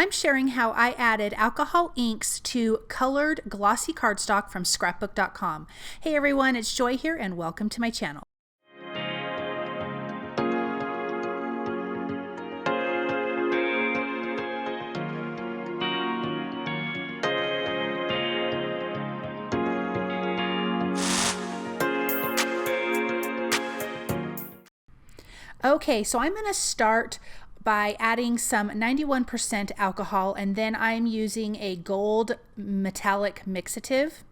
I'm sharing how I added alcohol inks to colored glossy cardstock from scrapbook.com. Hey everyone, it's Joy here and welcome to my channel. Okay, so I'm going to start by adding some 91% alcohol, and then I'm using a gold metallic mixative,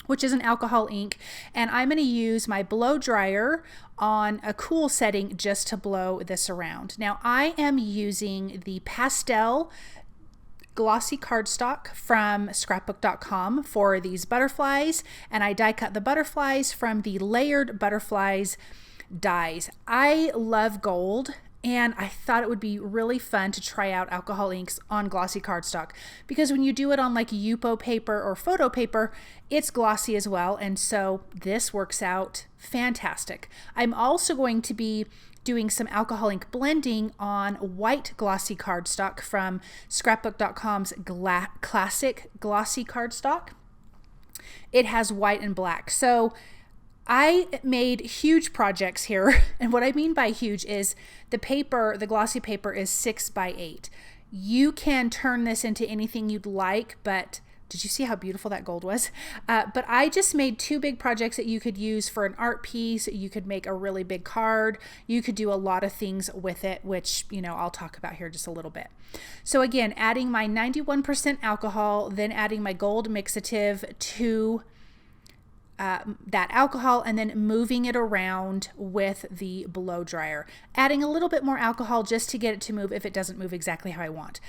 which is an alcohol ink, and I'm going to use my blow dryer on a cool setting just to blow this around. Now I am using the Pastel Glossy Cardstock from scrapbook.com for these butterflies, and I die cut the butterflies from the Layered Butterflies dies. I love gold, and I thought it would be really fun to try out alcohol inks on glossy cardstock, because when you do it on like Yupo paper or photo paper, it's glossy as well, and so this works out fantastic. I'm also going to be doing some alcohol ink blending on white glossy cardstock from scrapbook.com's classic glossy cardstock. It has white and black. So I made huge projects here, and what I mean by huge is the paper, the glossy paper is 6 by 8. You can turn this into anything you'd like, but did you see how beautiful that gold was? But I just made 2 big projects that you could use for an art piece. You could make a really big card. You could do a lot of things with it, which, you know, I'll talk about here just a little bit. So again, adding my 91% alcohol, then adding my gold mixative to that alcohol, and then moving it around with the blow dryer, adding a little bit more alcohol just to get it to move if it doesn't move exactly how I want.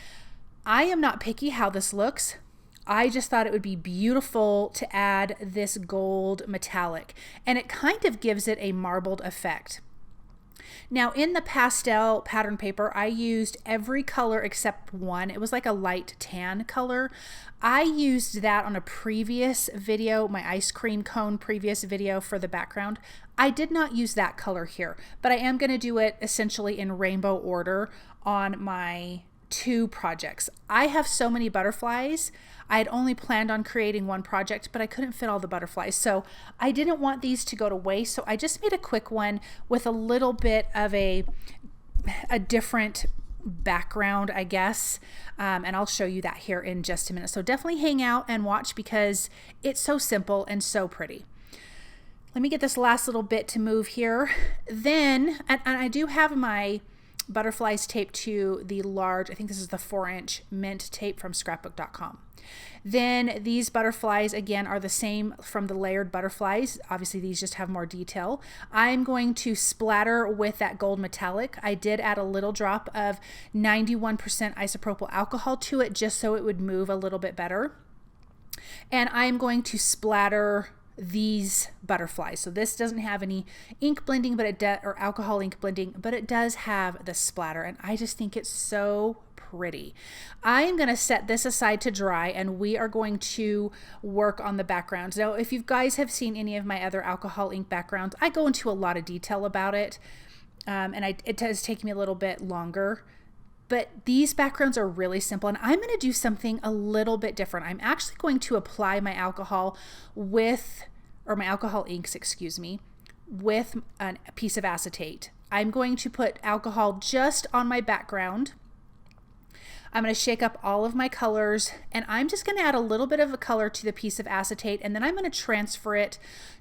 I am not picky how this looks. I just thought it would be beautiful to add this gold metallic, and it kind of gives it a marbled effect. Now in the pastel pattern paper, I used every color except one. It was like a light tan color. I used that on a previous video, my ice cream cone previous video for the background. I did not use that color here, but I am going to do it essentially in rainbow order on my 2 projects. I have so many butterflies. I had only planned on creating 1 project, but I couldn't fit all the butterflies. So I didn't want these to go to waste. So I just made a quick one with a little bit of a different background, I guess. And I'll show you that here in just a minute. So definitely hang out and watch, because it's so simple and so pretty. Let me get this last little bit to move here. Then, and I do have my butterflies taped to the large, I think this is the 4-inch mint tape from scrapbook.com. Then these butterflies again are the same from the Layered Butterflies. Obviously these just have more detail. I'm going to splatter with that gold metallic. I did add a little drop of 91% isopropyl alcohol to it just so it would move a little bit better. And I'm going to splatter these butterflies. So this doesn't have any ink blending, but it or alcohol ink blending, but it does have the splatter, and I just think it's so pretty. I am going to set this aside to dry, and we are going to work on the backgrounds. Now, if you guys have seen any of my other alcohol ink backgrounds, I go into a lot of detail about it, and it does take me a little bit longer. But these backgrounds are really simple, and I'm going to do something a little bit different. I'm actually going to apply my alcohol my alcohol inks, excuse me, with a piece of acetate. I'm going to put alcohol just on my background. I'm going to shake up all of my colors, and I'm just going to add a little bit of a color to the piece of acetate, and then I'm going to transfer it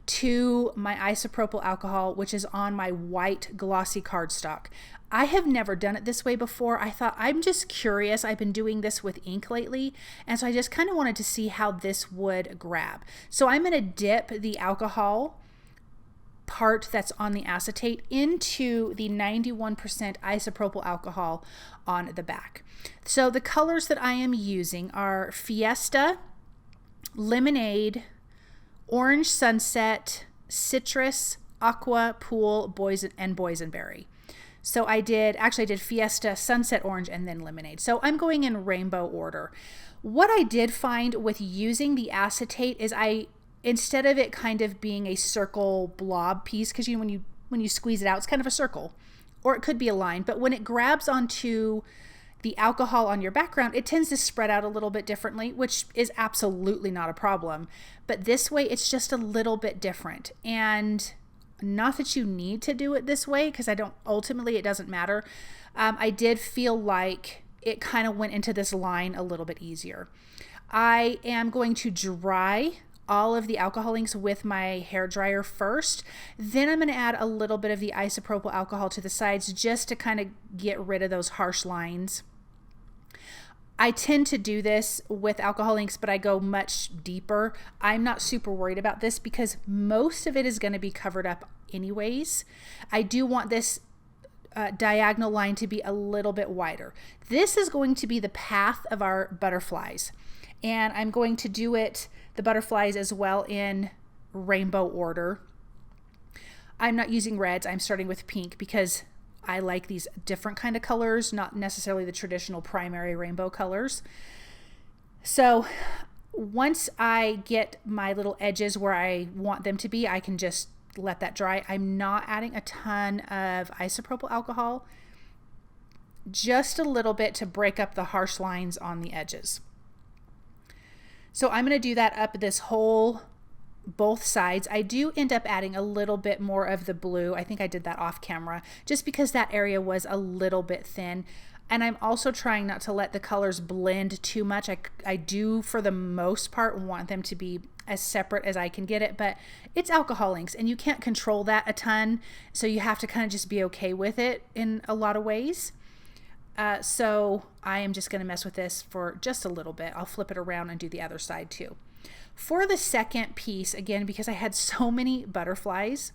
to my isopropyl alcohol, which is on my white glossy cardstock. I have never done it this way before. I thought, I'm just curious. I've been doing this with ink lately, and so I just kind of wanted to see how this would grab. So I'm going to dip the alcohol part that's on the acetate into the 91% isopropyl alcohol on the back. So the colors that I am using are Fiesta, Lemonade, Orange Sunset, Citrus, Aqua, Pool, and Boysenberry. So I did Fiesta, Sunset Orange, and then Lemonade. So I'm going in rainbow order. What I did find with using the acetate is instead of it kind of being a circle blob piece, because you know when you squeeze it out, it's kind of a circle, or it could be a line, but when it grabs onto the alcohol on your background, it tends to spread out a little bit differently, which is absolutely not a problem. But this way, it's just a little bit different. And not that you need to do it this way, because ultimately it doesn't matter. I did feel like it kind of went into this line a little bit easier. I am going to dry all of the alcohol inks with my hair dryer first. Then I'm going to add a little bit of the isopropyl alcohol to the sides just to kind of get rid of those harsh lines. I tend to do this with alcohol inks, but I go much deeper. I'm not super worried about this because most of it is going to be covered up anyways. I do want this diagonal line to be a little bit wider. This is going to be the path of our butterflies. And I'm going to do the butterflies as well in rainbow order. I'm not using reds. I'm starting with pink because I like these different kind of colors, not necessarily the traditional primary rainbow colors. So once I get my little edges where I want them to be, I can just let that dry. I'm not adding a ton of isopropyl alcohol, just a little bit to break up the harsh lines on the edges. So I'm going to do that up this whole, both sides. I do end up adding a little bit more of the blue. I think I did that off camera just because that area was a little bit thin. And I'm also trying not to let the colors blend too much. I do, for the most part, want them to be as separate as I can get it, but it's alcohol inks and you can't control that a ton. So you have to kind of just be okay with it in a lot of ways. So I am just going to mess with this for just a little bit. I'll flip it around and do the other side too. For the second piece, again, because I had so many butterflies,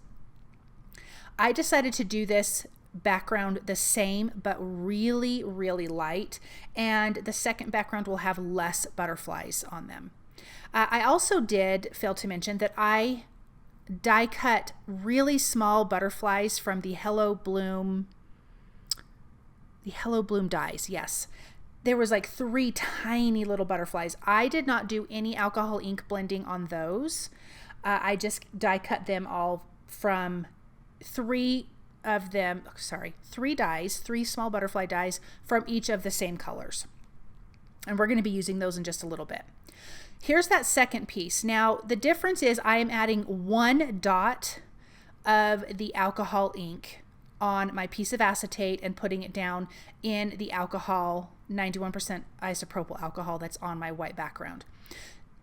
I decided to do this background the same, but really, really light. And the second background will have less butterflies on them. I also did fail to mention that I die cut really small butterflies from the Hello Bloom dies. Yes. There was like 3 tiny little butterflies. I did not do any alcohol ink blending on those. I just die cut them all from 3 dies, 3 small butterfly dies from each of the same colors. And we're going to be using those in just a little bit. Here's that second piece. Now, the difference is I am adding 1 dot of the alcohol ink on my piece of acetate and putting it down in the alcohol, 91% isopropyl alcohol that's on my white background.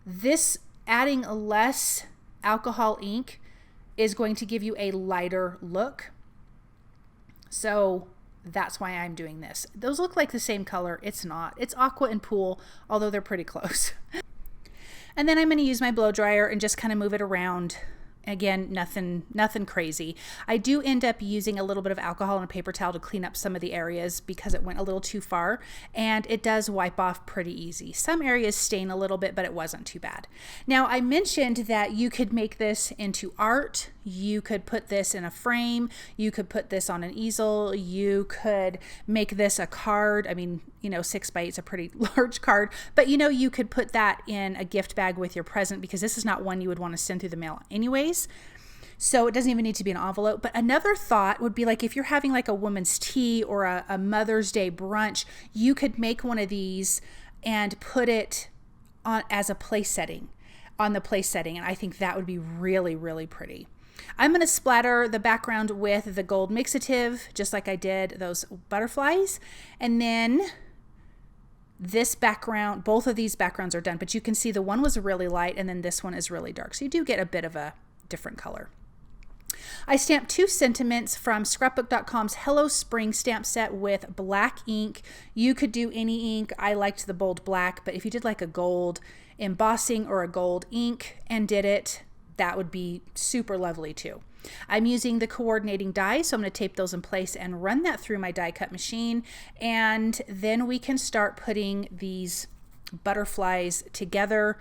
This adding less alcohol ink is going to give you a lighter look. So that's why I'm doing this. Those look like the same color. It's not. It's Aqua and Pool, although they're pretty close. And then I'm going to use my blow dryer and just kind of move it around. Again, nothing crazy. I do end up using a little bit of alcohol and a paper towel to clean up some of the areas because it went a little too far, and it does wipe off pretty easy. Some areas stain a little bit, but it wasn't too bad. Now, I mentioned that you could make this into art. You could put this in a frame. You could put this on an easel. You could make this a card. I mean, 6 by 8 is a pretty large card, but you could put that in a gift bag with your present because this is not one you would want to send through the mail anyways. So it doesn't even need to be an envelope. But another thought would be like if you're having like a woman's tea or a Mother's Day brunch, you could make one of these and put it on as a place setting, on the place setting. And I think that would be really, really pretty. I'm going to splatter the background with the gold mixative, just like I did those butterflies. And then this background, both of these backgrounds are done, but you can see the one was really light and then this one is really dark. So you do get a bit of a different color. I stamped 2 sentiments from scrapbook.com's Hello Spring stamp set with black ink. You could do any ink. I liked the bold black, but if you did like a gold embossing or a gold ink and did it, that would be super lovely too. I'm using the coordinating die, so I'm going to tape those in place and run that through my die cut machine, and then we can start putting these butterflies together,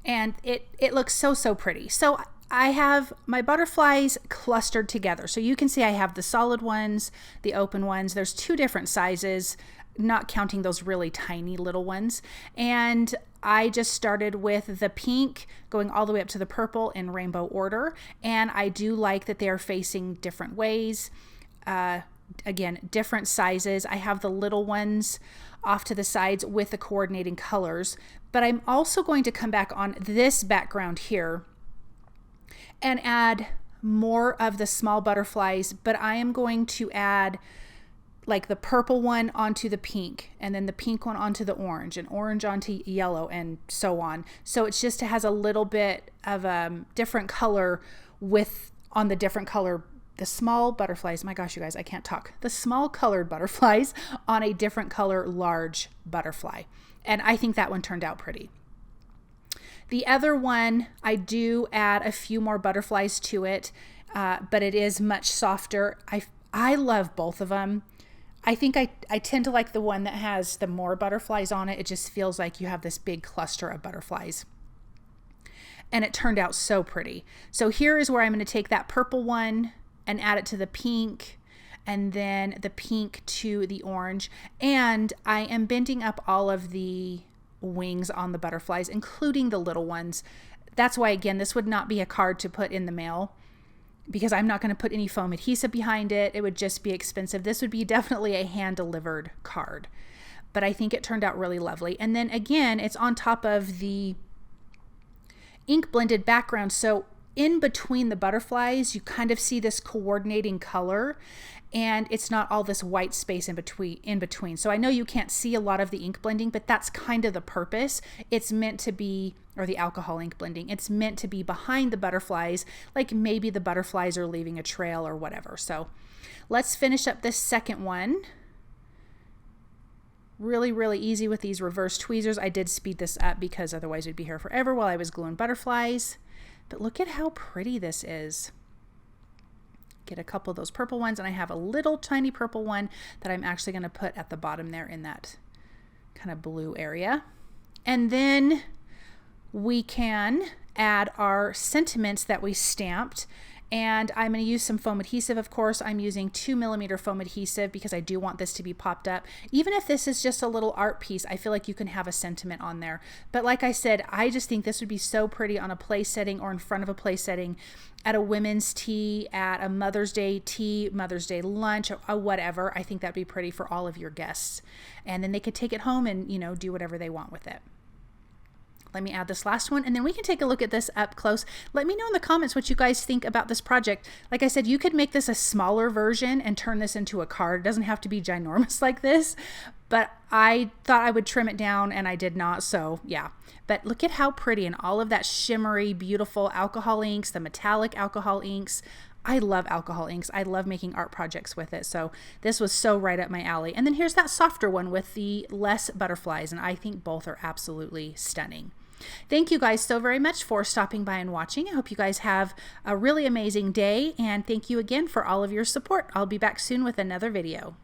and it looks so pretty. So I have my butterflies clustered together. So you can see I have the solid ones, the open ones. There's 2 different sizes, not counting those really tiny little ones. And I just started with the pink going all the way up to the purple in rainbow order. And I do like that they are facing different ways. again, different sizes. I have the little ones off to the sides with the coordinating colors, but I'm also going to come back on this background here and add more of the small butterflies, but I am going to add like the purple one onto the pink, and then the pink one onto the orange, and orange onto yellow, and so on. So it's just, it has a little bit of a different color on the different color, the small butterflies. My gosh, you guys, I can't talk. The small colored butterflies on a different color large butterfly. And I think that one turned out pretty. The other one, I do add a few more butterflies to it, but it is much softer. I love both of them. I think I tend to like the one that has the more butterflies on it. It just feels like you have this big cluster of butterflies. And it turned out so pretty. So here is where I'm going to take that purple one and add it to the pink, and then the pink to the orange. And I am bending up all of the wings on the butterflies, including the little ones. That's why, again, this would not be a card to put in the mail, because I'm not going to put any foam adhesive behind it. It would just be expensive. This would be definitely a hand-delivered card. But I think it turned out really lovely. And then again, it's on top of the ink blended background. So in between the butterflies, you kind of see this coordinating color, and it's not all this white space in between. So I know you can't see a lot of the ink blending, but that's kind of the purpose. It's meant to be, or the alcohol ink blending, it's meant to be behind the butterflies, like maybe the butterflies are leaving a trail or whatever. So let's finish up this second one. Really, really easy with these reverse tweezers. I did speed this up because otherwise we'd be here forever while I was gluing butterflies. But look at how pretty this is. Get a couple of those purple ones, and I have a little tiny purple one that I'm actually going to put at the bottom there in that kind of blue area. And then we can add our sentiments that we stamped. And I'm going to use some foam adhesive, of course. I'm using 2mm foam adhesive because I do want this to be popped up. Even if this is just a little art piece, I feel like you can have a sentiment on there. But like I said, I just think this would be so pretty on a place setting or in front of a place setting, at a women's tea, at a Mother's Day tea, Mother's Day lunch, or whatever. I think that'd be pretty for all of your guests. And then they could take it home and, you know, do whatever they want with it. Let me add this last one, and then we can take a look at this up close. Let me know in the comments what you guys think about this project. Like I said, you could make this a smaller version and turn this into a card. It doesn't have to be ginormous like this, but I thought I would trim it down, and I did not, so yeah. But look at how pretty, and all of that shimmery, beautiful alcohol inks, the metallic alcohol inks. I love alcohol inks. I love making art projects with it. So this was so right up my alley. And then here's that softer one with the less butterflies, and I think both are absolutely stunning. Thank you guys so very much for stopping by and watching. I hope you guys have a really amazing day, and thank you again for all of your support. I'll be back soon with another video.